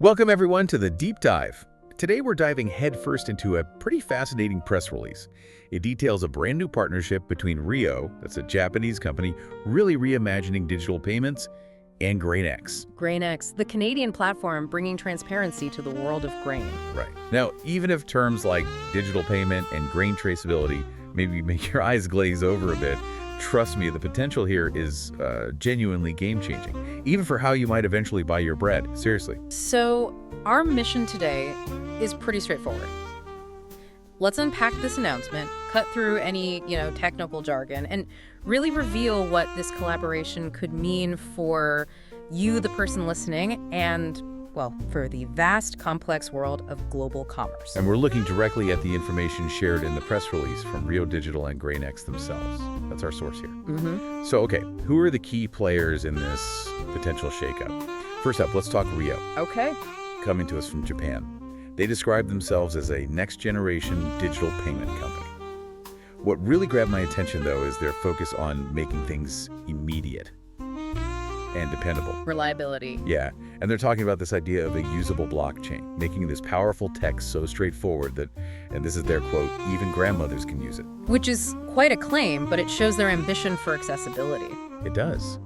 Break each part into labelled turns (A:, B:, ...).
A: Welcome everyone to the Deep Dive. Today we're diving headfirst into a pretty fascinating press release. It details a brand new partnership between RYO, that's a Japanese company, really reimagining digital payments, and GrainX.
B: GrainX, the Canadian platform bringing transparency to the world of grain.
A: Right. Now, even if terms like digital payment and grain traceability maybe make your eyes glaze over a bit, trust me, the potential here is genuinely game-changing, even for how you might eventually buy your bread. Seriously.
B: So our mission today is pretty straightforward. Let's unpack this announcement, cut through any, technical jargon, and really reveal what this collaboration could mean for you, the person listening, and, well, for the vast, complex world of global commerce.
A: And we're looking directly at the information shared in the press release from RYO Digital and GrainX themselves. That's our source here. So, okay, who are the key players in this potential shakeup? First up, let's talk RYO.
B: Okay.
A: Coming to us from Japan. They describe themselves as a next-generation digital payment company. What really grabbed my attention, though, is their focus on making things immediate and dependable.
B: Reliability.
A: Yeah, and they're talking about this idea of a usable blockchain, making this powerful tech so straightforward that, and this is their quote, even grandmothers can use it.
B: Which is quite a claim, but it shows their ambition for accessibility.
A: It does.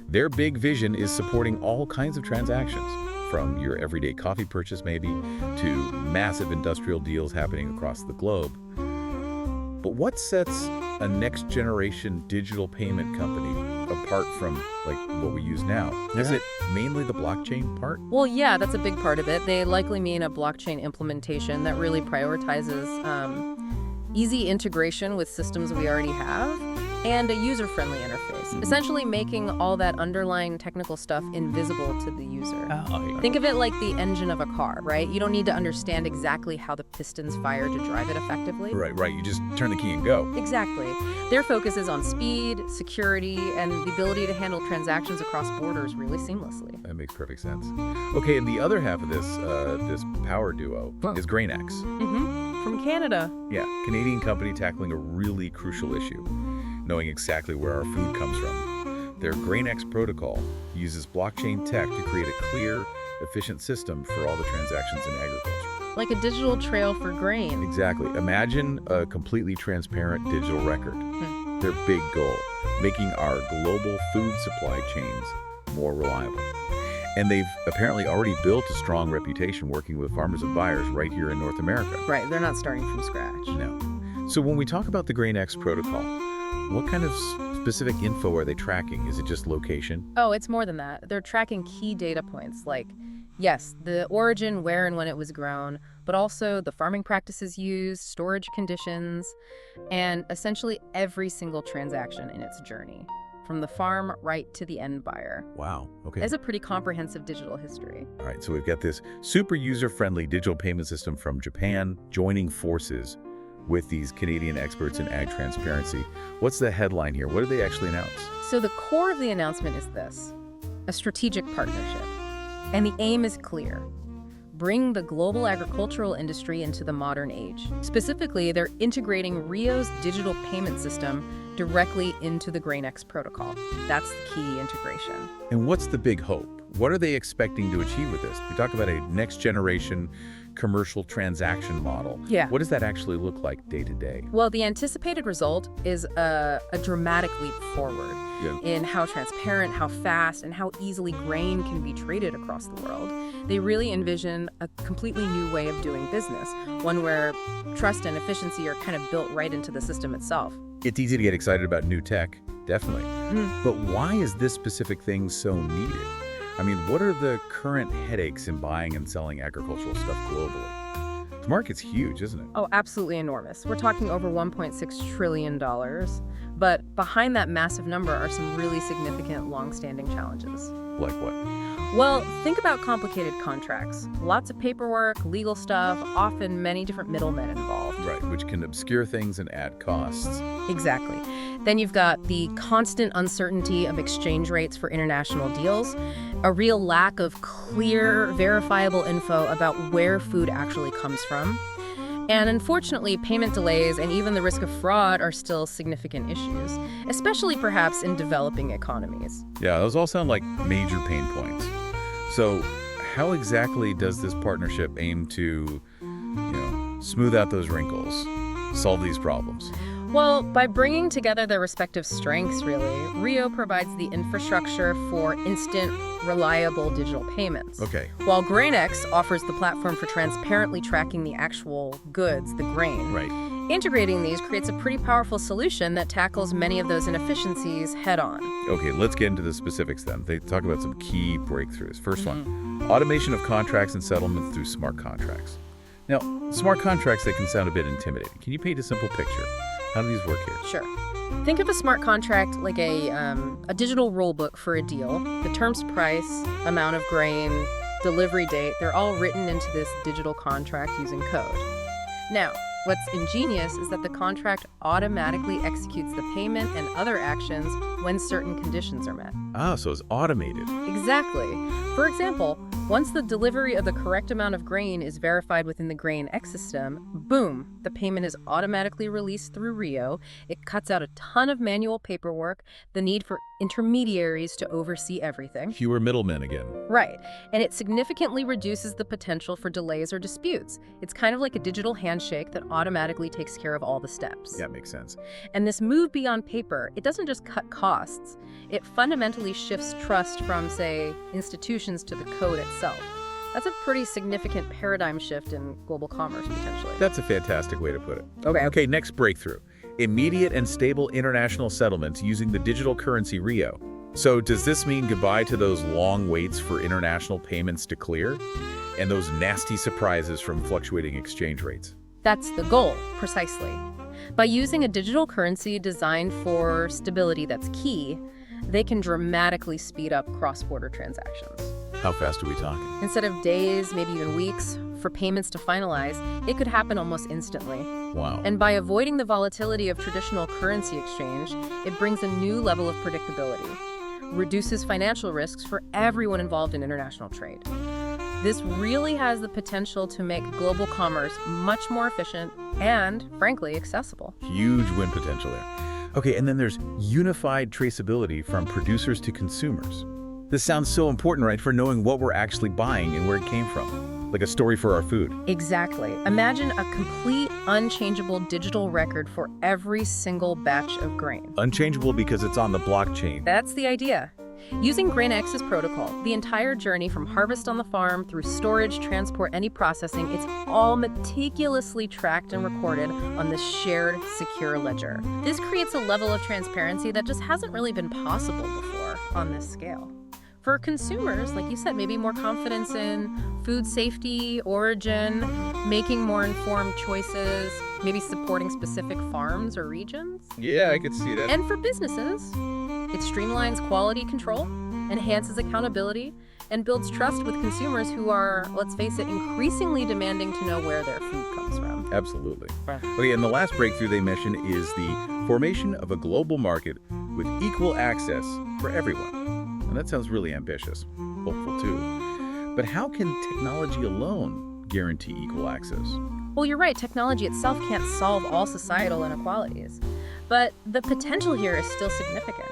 A: Their big vision is supporting all kinds of transactions, from your everyday coffee purchase maybe, to massive industrial deals happening across the globe. But what sets a next-generation digital payment company apart from, what we use now? Is it mainly the blockchain part?
B: Well, yeah, that's a big part of it. They likely mean a blockchain implementation that really prioritizes easy integration with systems we already have and a user-friendly interface, essentially making all that underlying technical stuff invisible to the user. Think of it like the engine of a car, right? You don't need to understand exactly how the pistons fire to drive it effectively.
A: Right. You just turn the key and go.
B: Exactly. Their focus is on speed, security, and the ability to handle transactions across borders really seamlessly.
A: That makes perfect sense. Okay, and the other half of this power duo is GrainX.
B: From Canada.
A: Yeah, Canadian company tackling a really crucial issue, knowing exactly where our food comes from. Their GrainX Protocol uses blockchain tech to create a clear, efficient system for all the transactions in agriculture.
B: Like a digital trail for grain.
A: Exactly. Imagine a completely transparent digital record. Their big goal, making our global food supply chains more reliable. And they've apparently already built a strong reputation working with farmers and buyers right here in North America.
B: Right, they're not starting from scratch.
A: No. So when we talk about the GrainX protocol, what kind of specific info are they tracking? Is it just location?
B: Oh, it's more than that. They're tracking key data points like, yes, the origin, where and when it was grown, but also the farming practices used, storage conditions, and essentially every single transaction in its journey, from the farm right to the end buyer.
A: Wow, okay.
B: It's a pretty comprehensive digital history.
A: All right, so we've got this super user-friendly digital payment system from Japan joining forces with these Canadian experts in ag transparency. What's the headline here? What did they actually announce?
B: So the core of the announcement is this: a strategic partnership. And the aim is clear: bring the global agricultural industry into the modern age. Specifically, they're integrating RYO's digital payment system directly into the GrainX protocol. That's the key integration.
A: And what's the big hope? What are they expecting to achieve with this? We talk about a next-generation commercial transaction model.
B: Yeah.
A: What does that actually look like day to day?
B: Well, the anticipated result is a dramatic leap forward in how transparent, how fast, and how easily grain can be traded across the world. They really envision a completely new way of doing business, one where trust and efficiency are kind of built right into the system itself.
A: It's easy to get excited about new tech, definitely. But why is this specific thing so needed? I mean, what are the current headaches in buying and selling agricultural stuff globally? The market's huge, isn't it?
B: Oh, absolutely enormous. We're talking over $1.6 trillion. But behind that massive number are some really significant long-standing challenges.
A: Like what?
B: Well, think about complicated contracts. Lots of paperwork, legal stuff, often many different middlemen involved.
A: Right, which can obscure things and add costs.
B: Exactly. Then you've got the constant uncertainty of exchange rates for international deals, a real lack of clear, verifiable info about where food actually comes from. And unfortunately, payment delays and even the risk of fraud are still significant issues, especially perhaps in developing economies.
A: Yeah, those all sound like major pain points. So how exactly does this partnership aim to, smooth out those wrinkles, solve these problems?
B: Well, by bringing together their respective strengths, really, RYO provides the infrastructure for instant, reliable digital payments.
A: Okay.
B: While GrainX offers the platform for transparently tracking the actual goods, the grain.
A: Right.
B: Integrating these creates a pretty powerful solution that tackles many of those inefficiencies head-on.
A: Okay, let's get into the specifics then. They talk about some key breakthroughs. First one, automation of contracts and settlements through smart contracts. Now, smart contracts, they can sound a bit intimidating. Can you paint a simple picture? How do these work here?
B: Sure. Think of a smart contract like a digital rule book for a deal. The terms, price, amount of grain, delivery date, they're all written into this digital contract using code. Now, what's ingenious is that the contract automatically executes the payment and other actions when certain conditions are met.
A: Ah, so it's automated.
B: Exactly. For example, once the delivery of the correct amount of grain is verified within the GrainX system, boom, the payment is automatically released through RYO. It cuts out a ton of manual paperwork, the need for intermediaries to oversee everything.
A: Fewer middlemen again.
B: Right. And it significantly reduces the potential for delays or disputes. It's kind of like a digital handshake that automatically takes care of all the steps.
A: Yeah, makes sense.
B: And this move beyond paper, it doesn't just cut costs. It fundamentally shifts trust from, say, institutions to the code itself. That's a pretty significant paradigm shift in global commerce, potentially.
A: That's a fantastic way to put it.
B: Okay.
A: Next breakthrough. Immediate and stable international settlements using the digital currency RYO. So does this mean goodbye to those long waits for international payments to clear? And those nasty surprises from fluctuating exchange rates?
B: That's the goal, precisely. By using a digital currency designed for stability that's key, they can dramatically speed up cross-border transactions.
A: How fast are we talking?
B: Instead of days, maybe even weeks, for payments to finalize, it could happen almost instantly.
A: Wow.
B: And by avoiding the volatility of traditional currency exchange, it brings a new level of predictability, reduces financial risks for everyone involved in international trade. This really has the potential to make global commerce much more efficient and, frankly, accessible.
A: Huge win potential there. Okay, and then there's unified traceability from producers to consumers. This sounds so important, right, for knowing what we're actually buying and where it came from, like a story for our food.
B: Exactly. Imagine a complete, unchangeable digital record for every single batch of grain.
A: Unchangeable because it's on the blockchain.
B: That's the idea. Using GrainX's protocol, the entire journey from harvest on the farm through storage, transport, any processing, it's all meticulously tracked and recorded on this shared, secure ledger. This creates a level of transparency that just hasn't really been possible before on this scale. For consumers, like you said, maybe more confidence in food safety, origin, making more informed choices, maybe supporting specific farms or regions.
A: Yeah, I could see that.
B: And for businesses, it streamlines quality control, enhances accountability, and builds trust with consumers who are, let's face it, increasingly demanding to know where their food comes from.
A: Absolutely.
B: Right.
A: Okay, and the last breakthrough they mention is the formation of a global market with equal access for everyone. And that sounds really ambitious, hopeful too. But how can technology alone guarantee equal access?
B: Well, you're right, technology itself can't solve all societal inequalities. But the potential here is still significant.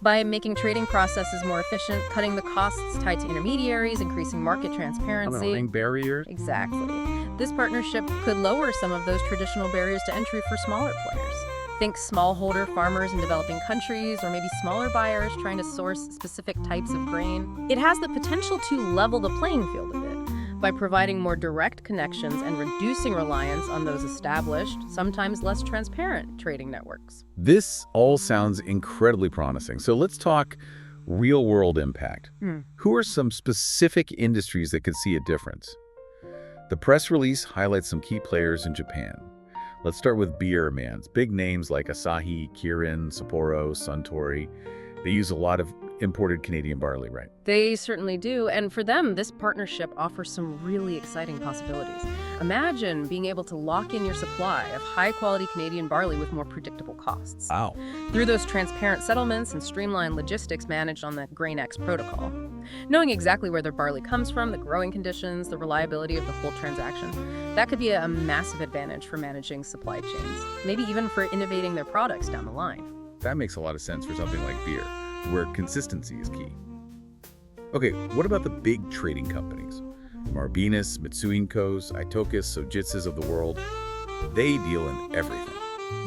B: By making trading processes more efficient, cutting the costs tied to intermediaries, increasing market transparency.
A: Lowering barriers?
B: Exactly. This partnership could lower some of those traditional barriers to entry for smaller players. Think smallholder farmers in developing countries, or maybe smaller buyers trying to source specific types of grain. It has the potential to level the playing field a bit by providing more direct connections and reducing reliance on those established, sometimes less transparent trading networks.
A: This all sounds incredibly promising. So let's talk real-world impact. Who are some specific industries that could see a difference? The press release highlights some key players in Japan. Let's start with beer brands. Big names like Asahi, Kirin, Sapporo, Suntory. They use a lot of imported Canadian barley, right?
B: They certainly do, and for them, this partnership offers some really exciting possibilities. Imagine being able to lock in your supply of high-quality Canadian barley with more predictable costs.
A: Wow.
B: Through those transparent settlements and streamlined logistics managed on the GrainX Protocol. Knowing exactly where their barley comes from, the growing conditions, the reliability of the whole transaction, that could be a massive advantage for managing supply chains, maybe even for innovating their products down the line.
A: That makes a lot of sense for something like beer, where consistency is key. Okay, what about the big trading companies? Marbinas, Mitsuinkos, Itokas, Sojitsus of the world, they deal in everything.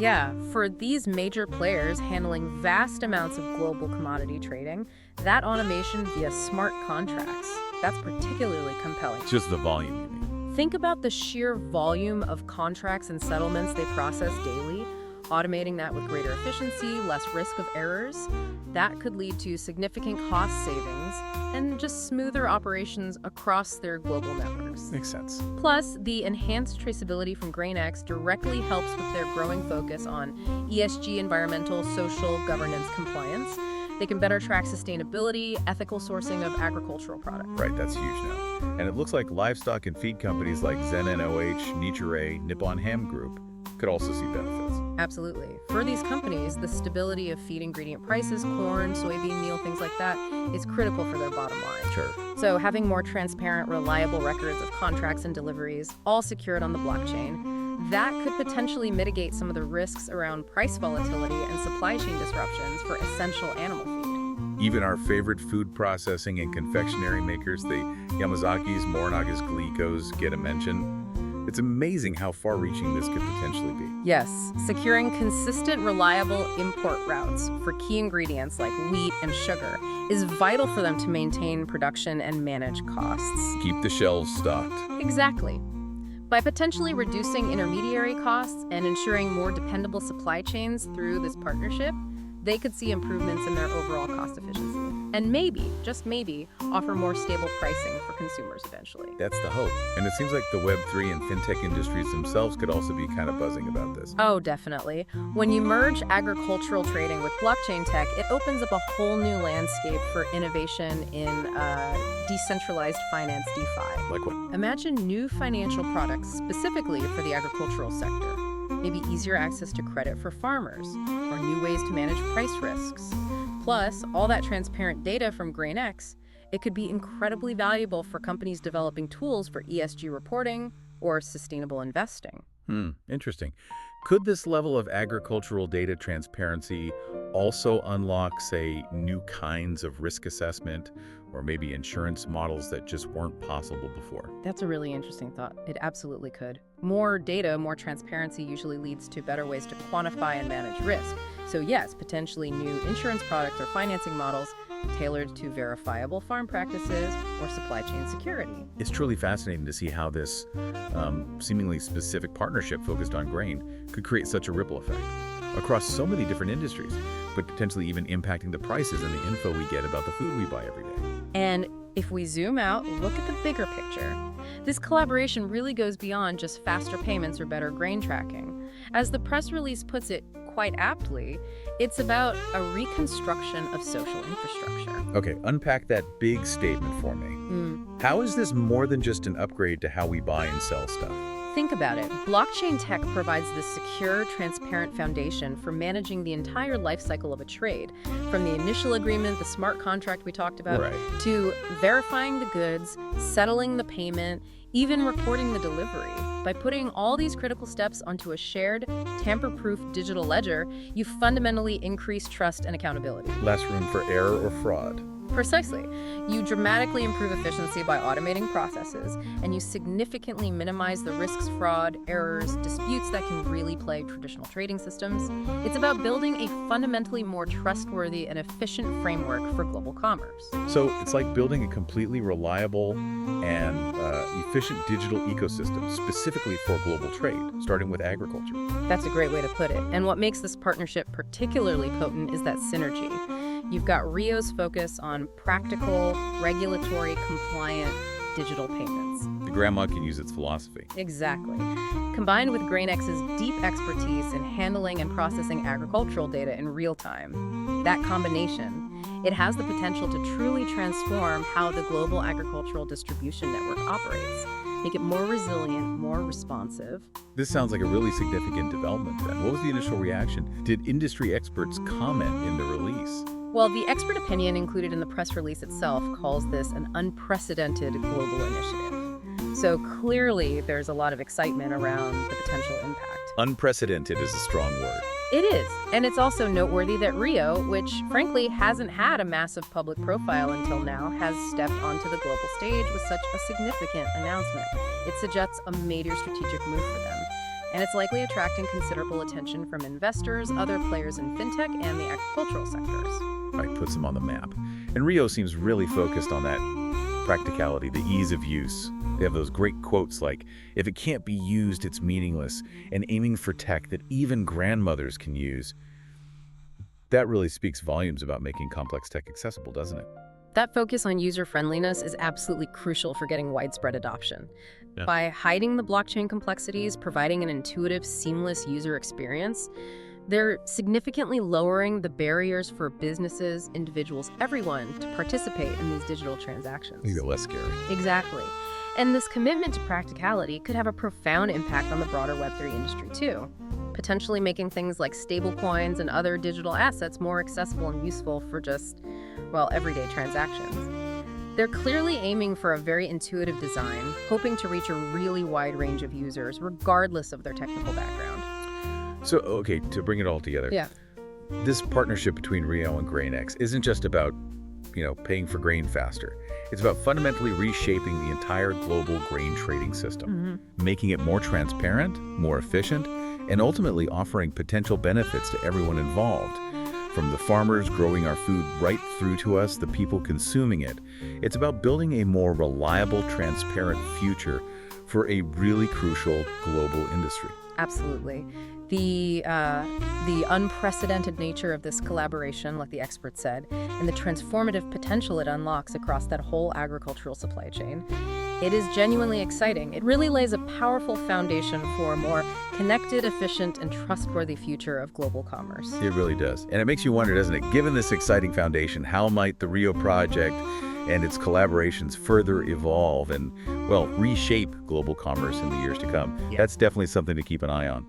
B: Yeah, for these major players handling vast amounts of global commodity trading, that automation via smart contracts, that's particularly compelling.
A: Just the volume, you mean?
B: Think about the sheer volume of contracts and settlements they process daily. Automating that with greater efficiency, less risk of errors, that could lead to significant cost savings and just smoother operations across their global networks.
A: Makes sense.
B: Plus, the enhanced traceability from GrainX directly helps with their growing focus on ESG, environmental, social, governance compliance. They can better track sustainability, ethical sourcing of agricultural products.
A: Right, that's huge now. And it looks like livestock and feed companies like ZenNOH, Nichiren, Nippon Ham Group could also see benefits.
B: Absolutely. For these companies, the stability of feed ingredient prices, corn, soybean meal, things like that, is critical for their bottom line.
A: Sure.
B: So having more transparent, reliable records of contracts and deliveries, all secured on the blockchain, that could potentially mitigate some of the risks around price volatility and supply chain disruptions for essential animal feed.
A: Even our favorite food processing and confectionery makers, the Yamazakis, Morinagas, Gliecos, get a mention. It's amazing how far-reaching this could potentially be.
B: Yes, securing consistent, reliable import routes for key ingredients like wheat and sugar is vital for them to maintain production and manage costs.
A: Keep the shelves stocked.
B: Exactly. By potentially reducing intermediary costs and ensuring more dependable supply chains through this partnership, they could see improvements in their overall cost efficiency. And maybe, just maybe, offer more stable pricing for consumers eventually.
A: That's the hope. And it seems like the Web3 and fintech industries themselves could also be kind of buzzing about this.
B: Oh, definitely. When you merge agricultural trading with blockchain tech, it opens up a whole new landscape for innovation in decentralized finance, DeFi.
A: Like what?
B: Imagine new financial products specifically for the agricultural sector. Maybe easier access to credit for farmers, or new ways to manage price risks. Plus, all that transparent data from GrainX, it could be incredibly valuable for companies developing tools for ESG reporting or sustainable investing.
A: Interesting. Could this level of agricultural data transparency also unlock, say, new kinds of risk assessment or maybe insurance models that just weren't possible before?
B: That's a really interesting thought. It absolutely could. More data, more transparency usually leads to better ways to quantify and manage risk. So yes, potentially new insurance products or financing models tailored to verifiable farm practices or supply chain security.
A: It's truly fascinating to see how this seemingly specific partnership focused on grain could create such a ripple effect across so many different industries, but potentially even impacting the prices and the info we get about the food we buy every day.
B: And if we zoom out, look at the bigger picture. This collaboration really goes beyond just faster payments or better grain tracking. As the press release puts it quite aptly, it's about a reconstruction of social infrastructure.
A: Okay, unpack that big statement for me. How is this more than just an upgrade to how we buy and sell stuff?
B: Think about it. Blockchain tech provides this secure, transparent foundation for managing the entire life cycle of a trade, from the initial agreement, the smart contract we talked about,
A: Right.
B: to verifying the goods, settling the payment, even recording the delivery. By putting all these critical steps onto a shared, tamper-proof digital ledger, you fundamentally increase trust and accountability.
A: Less room for error or fraud.
B: Precisely. You dramatically improve efficiency by automating processes, and you significantly minimize the risks, fraud, errors, disputes that can really plague traditional trading systems. It's about building a fundamentally more trustworthy and efficient framework for global commerce.
A: So it's like building a completely reliable and efficient digital ecosystem specifically for global trade, starting with agriculture.
B: That's a great way to put it. And what makes this partnership particularly potent is that synergy. You've got RYO's focus on practical, regulatory, compliant digital payments.
A: The grandma can use its philosophy.
B: Exactly. Combined with GrainX's deep expertise in handling and processing agricultural data in real time. That combination, it has the potential to truly transform how the global agricultural distribution network operates. Make it more resilient, more responsive.
A: This sounds like a really significant development then. What was the initial reaction? Did industry experts comment in the release?
B: Well, the expert opinion included in the press release itself calls this an unprecedented global initiative. So clearly, there's a lot of excitement around the potential impact.
A: Unprecedented is a strong word.
B: It is, and it's also noteworthy that RYO, which frankly hasn't had a massive public profile until now, has stepped onto the global stage with such a significant announcement. It suggests a major strategic move for them, and it's likely attracting considerable attention from investors, other players in fintech, and the agricultural sectors.
A: Right, puts them on the map. And RYO seems really focused on that practicality, the ease of use. They have those great quotes like, if it can't be used, it's meaningless, and aiming for tech that even grandmothers can use. That really speaks volumes about making complex tech accessible, doesn't it?
B: That focus on user-friendliness is absolutely crucial for getting widespread adoption.
A: Yeah.
B: By hiding the blockchain complexities, providing an intuitive, seamless user experience, they're significantly lowering the barriers for businesses, individuals, everyone to participate in these digital transactions.
A: Make it less scary.
B: Exactly. And this commitment to practicality could have a profound impact on the broader Web3 industry too, potentially making things like stablecoins and other digital assets more accessible and useful for just, well, everyday transactions. They're clearly aiming for a very intuitive design, hoping to reach a really wide range of users, regardless of their technical background.
A: So, okay, to bring it all together, this partnership between RYO and GrainX isn't just about, paying for grain faster. It's about fundamentally reshaping the entire global grain trading system, making it more transparent, more efficient, and ultimately offering potential benefits to everyone involved. From the farmers growing our food right through to us, the people consuming it. It's about building a more reliable, transparent future for a really crucial global industry.
B: Absolutely. The unprecedented nature of this collaboration, like the expert said, and the transformative potential it unlocks across that whole agricultural supply chain, it is genuinely exciting. It really lays a powerful foundation for a more connected, efficient, and trustworthy future of global commerce.
A: It really does. And it makes you wonder, doesn't it, given this exciting foundation, how might the RYO project and its collaborations further evolve and, well, reshape global commerce in the years to come?
C: Yeah.
A: That's definitely something to keep an eye on.